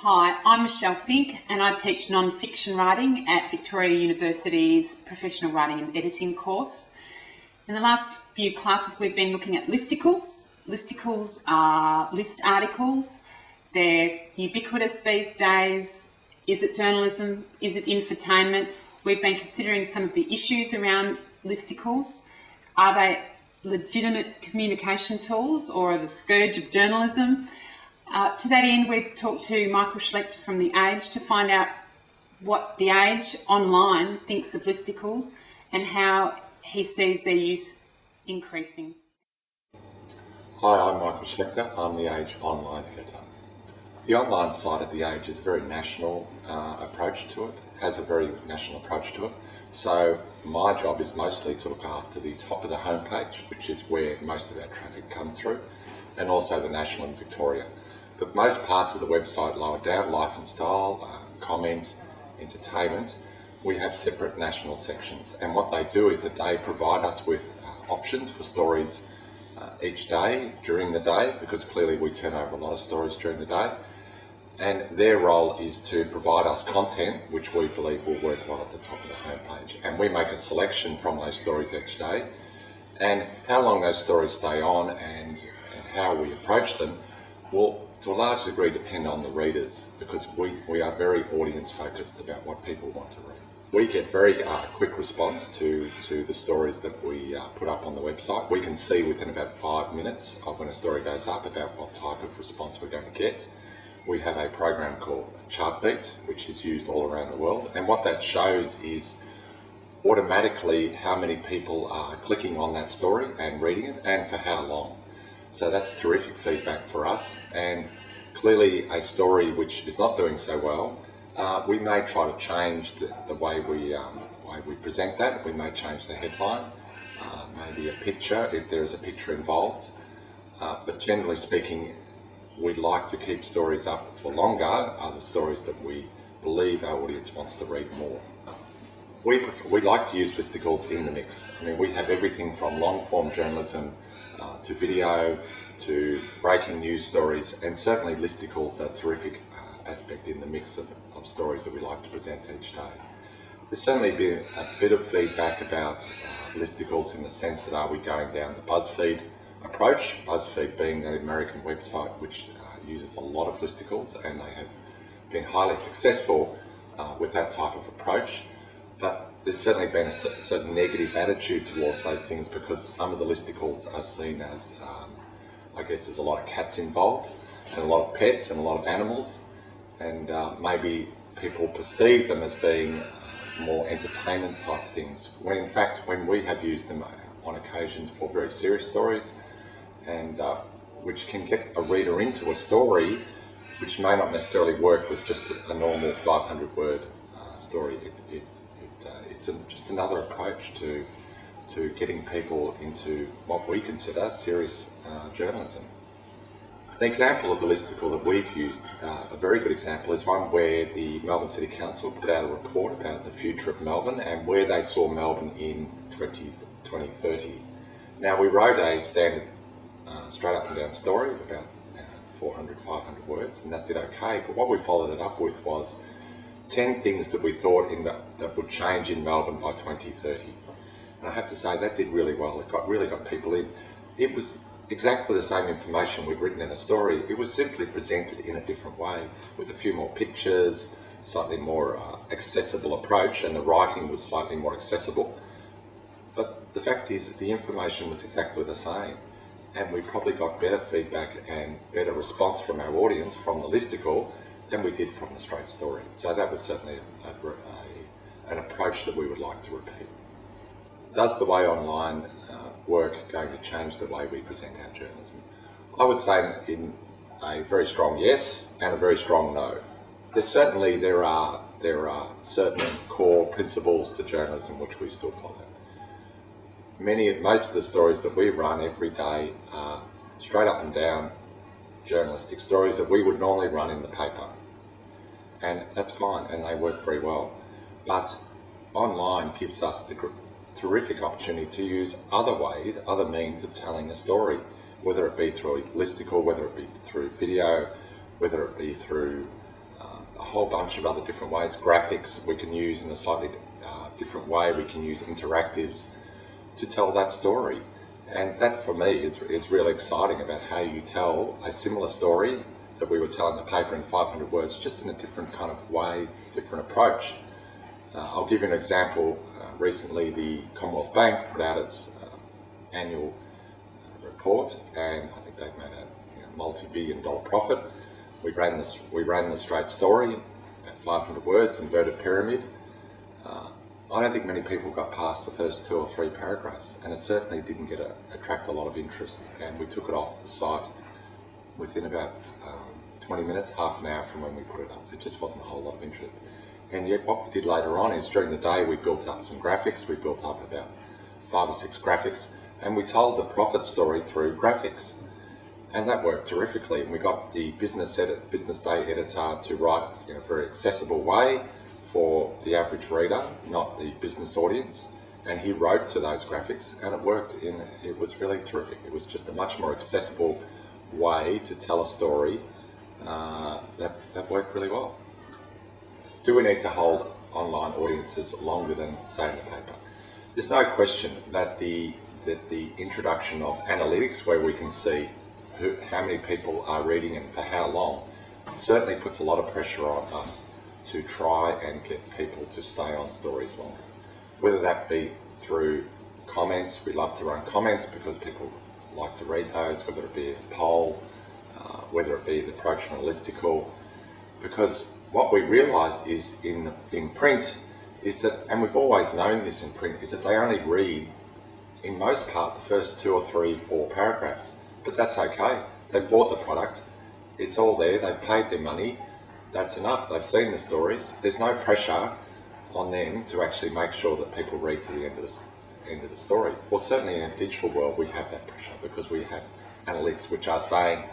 Hi, I'm Michelle Fink and I teach non-fiction writing at Victoria University's Professional Writing and Editing course. In the last few classes we've been looking at listicles. Listicles are list articles. They're ubiquitous these days. Is it journalism? Is it infotainment? We've been considering some of the issues around listicles. Are they legitimate communication tools or are the scourge of journalism? To that end, we've talked to Michael Schlechta from The Age to find out what The Age online thinks of listicles and how he sees their use increasing. Hi, I'm Michael Schlechta. I'm The Age online editor. The online side of The Age is a very national approach to it, has a very national approach to it. So my job is mostly to look after the top of the homepage, which is where most of our traffic comes through, and also the national in Victoria. But most parts of the website lower down, life and style, comment, entertainment, we have separate national sections. And what they do is that they provide us with options for stories each day, during the day, because clearly we turn over a lot of stories during the day. And their role is to provide us content which we believe will work well at the top of the homepage. And we make a selection from those stories each day. And how long those stories stay on and how we approach them will, to a large degree, depend on the readers, because we are very audience focused about what people want to read. We get very quick response to the stories that we put up on the website. We can see within about 5 minutes of when a story goes up about what type of response we're going to get. We have a program called Chartbeat, which is used all around the world, and what that shows is automatically how many people are clicking on that story and reading it, and for how long. So that's terrific feedback for us, and clearly a story which is not doing so well, we may try to change the way we present that. We may change the headline, maybe a picture if there is a picture involved, but generally speaking, we'd like to keep stories up for longer, the stories that we believe our audience wants to read more. We like to use listicles in the mix. I mean, we have everything from long-form journalism to video, to breaking news stories, and certainly listicles are a terrific aspect in the mix of stories that we like to present each day. There's certainly been a bit of feedback about listicles in the sense that are we going down the BuzzFeed approach, BuzzFeed being an American website which uses a lot of listicles, and they have been highly successful with that type of approach. But there's certainly been a certain negative attitude towards those things because some of the listicles are seen as, I guess there's a lot of cats involved and a lot of pets and a lot of animals, and maybe people perceive them as being more entertainment type things, when in fact when we have used them on occasions for very serious stories, and which can get a reader into a story which may not necessarily work with just a normal 500 word story. It's just another approach to getting people into what we consider serious journalism. An example of the listicle that we've used, a very good example, is one where the Melbourne City Council put out a report about the future of Melbourne and where they saw Melbourne in 2030. Now, we wrote a standard straight up and down story of about 400, 500 words, and that did okay, but what we followed it up with was 10 things that we thought that would change in Melbourne by 2030. And I have to say that did really well. It really got people in. It was exactly the same information we'd written in a story. It was simply presented in a different way with a few more pictures, slightly more accessible approach, and the writing was slightly more accessible. But the fact is that the information was exactly the same, and we probably got better feedback and better response from our audience from the listicle than we did from the straight story. So that was certainly an approach that we would like to repeat. Does the way online work going to change the way we present our journalism? I would say in a very strong yes and a very strong no. There are certain core principles to journalism which we still follow. Most of the stories that we run every day are straight up and down journalistic stories that we would normally run in the paper, and that's fine, and they work very well. But online gives us the terrific opportunity to use other means of telling a story, whether it be through a listicle, whether it be through video, whether it be through a whole bunch of other different ways. Graphics we can use in a slightly different way. We can use interactives to tell that story. And that for me is really exciting about how you tell a similar story that we were telling the paper in 500 words, just in a different kind of way, different approach. I'll give you an example. Recently the Commonwealth Bank put out its annual report, and I think they've made a multi-billion-dollar profit. We ran the straight story, about 500 words, inverted pyramid. I don't think many people got past the first 2 or 3 paragraphs, and it certainly didn't attract a lot of interest. And we took it off the site within about 20 minutes, half an hour from when we put it up. There just wasn't a whole lot of interest. And yet what we did later on is during the day we built up some graphics. We built up about 5 or 6 graphics, and we told the profit story through graphics. And that worked terrifically. And we got the business day editor to write in a very accessible way for the average reader, not the business audience. And he wrote to those graphics, and it worked. It was really terrific. It was just a much more accessible way to tell a story that worked really well. Do we need to hold online audiences longer than, say, in the paper? There's no question that the introduction of analytics, where we can see how many people are reading and for how long, certainly puts a lot of pressure on us to try and get people to stay on stories longer. Whether that be through comments, we love to run comments because people like to read those, whether it be a poll, whether it be the approach from a listicle, because what we realised is in print is that, and we've always known this in print, is that they only read, in most part, the first 2 or 3, 4 paragraphs. But that's okay. They've bought the product. It's all there. They've paid their money. That's enough. They've seen the stories. There's no pressure on them to actually make sure that people read to the end of the story. Well, certainly in a digital world, we have that pressure because we have analytics which are saying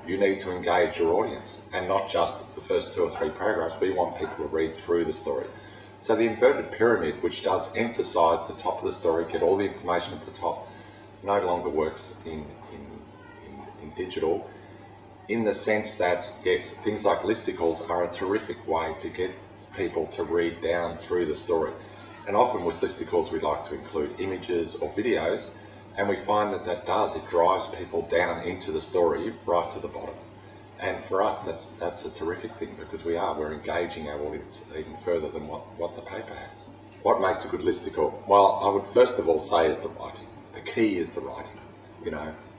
you need to engage your audience, and not just the first 2 or 3 paragraphs. We want people to read through the story. So the inverted pyramid, which does emphasise the top of the story, get all the information at the top, no longer works in digital, in the sense that, yes, things like listicles are a terrific way to get people to read down through the story. And often with listicles, we like to include images or videos, and we find that it drives people down into the story right to the bottom. And for us, that's a terrific thing, because we're engaging our audience even further than what the paper has. What makes a good listicle? Well, I would first of all say is the writing. The key is the writing.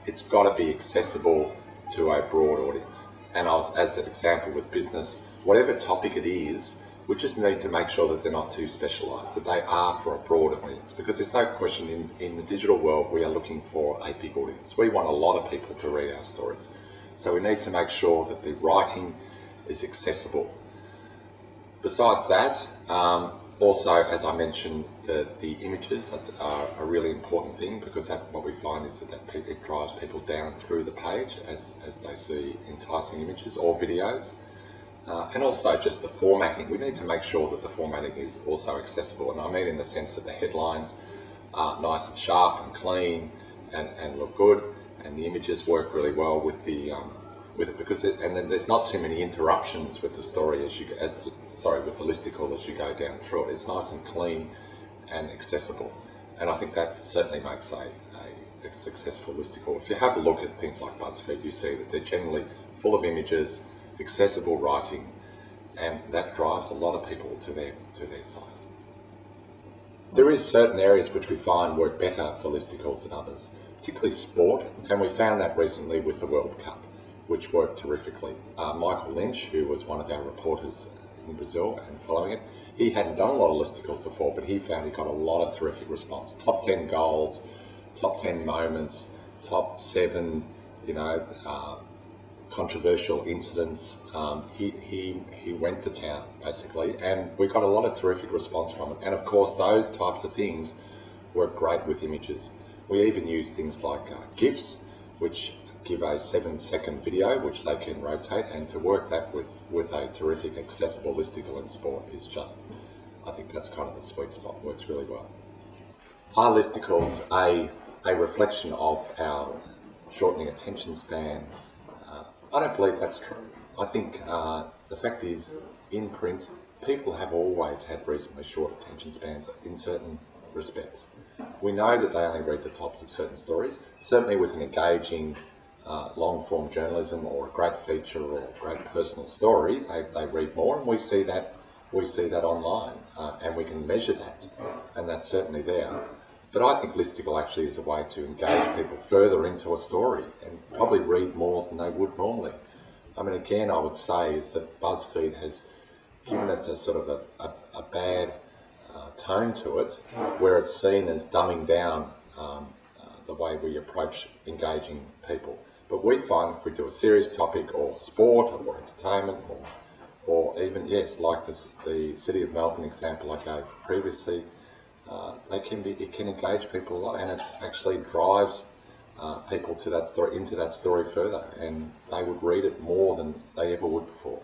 It's got to be accessible to a broad audience. And as that example with business, whatever topic it is, we just need to make sure that they're not too specialised, that they are for a broad audience. Because there's no question in the digital world, we are looking for a big audience. We want a lot of people to read our stories. So we need to make sure that the writing is accessible. Besides that, also, as I mentioned, the images are a really important thing, because what we find is that it drives people down through the page as they see enticing images or videos. And also just the formatting. We need to make sure that the formatting is also accessible. And I mean in the sense that the headlines are nice and sharp and clean and look good, and the images work really well with it, and then there's not too many interruptions with the story with the listicle as you go down through it. It's nice and clean and accessible, and I think that certainly makes a successful listicle. If you have a look at things like BuzzFeed, you see that they're generally full of images, accessible writing, and that drives a lot of people to their site. There is certain areas which we find work better for listicles than others, particularly sport, and we found that recently with the World Cup, which worked terrifically. Michael Lynch, who was one of our reporters in Brazil and following it, he hadn't done a lot of listicles before, but he found he got a lot of terrific response. Top 10 goals, top 10 moments, top 7, controversial incidents. He went to town, basically, and we got a lot of terrific response from it. And of course, those types of things work great with images. We even use things like GIFs, which give a 7-second video which they can rotate, and to work that with a terrific accessible listicle in sport is just, I think that's kind of the sweet spot. Works really well. Are listicles a reflection of our shortening attention span? I don't believe that's true. I think the fact is in print, people have always had reasonably short attention spans in certain respects. We know that they only read the tops of certain stories. Certainly with an engaging long-form journalism or a great feature or a great personal story, they read more, and we see that online, and we can measure that, and that's certainly there. But I think Listicle actually is a way to engage people further into a story and probably read more than they would normally. I mean, again, I would say is that BuzzFeed has given it a sort of a bad tone to it, where it's seen as dumbing down the way we approach engaging people. But we find if we do a serious topic or sport or entertainment or even, yes, like the City of Melbourne example I gave previously, it can engage people a lot, and it actually drives people to that story, into that story further, and they would read it more than they ever would before.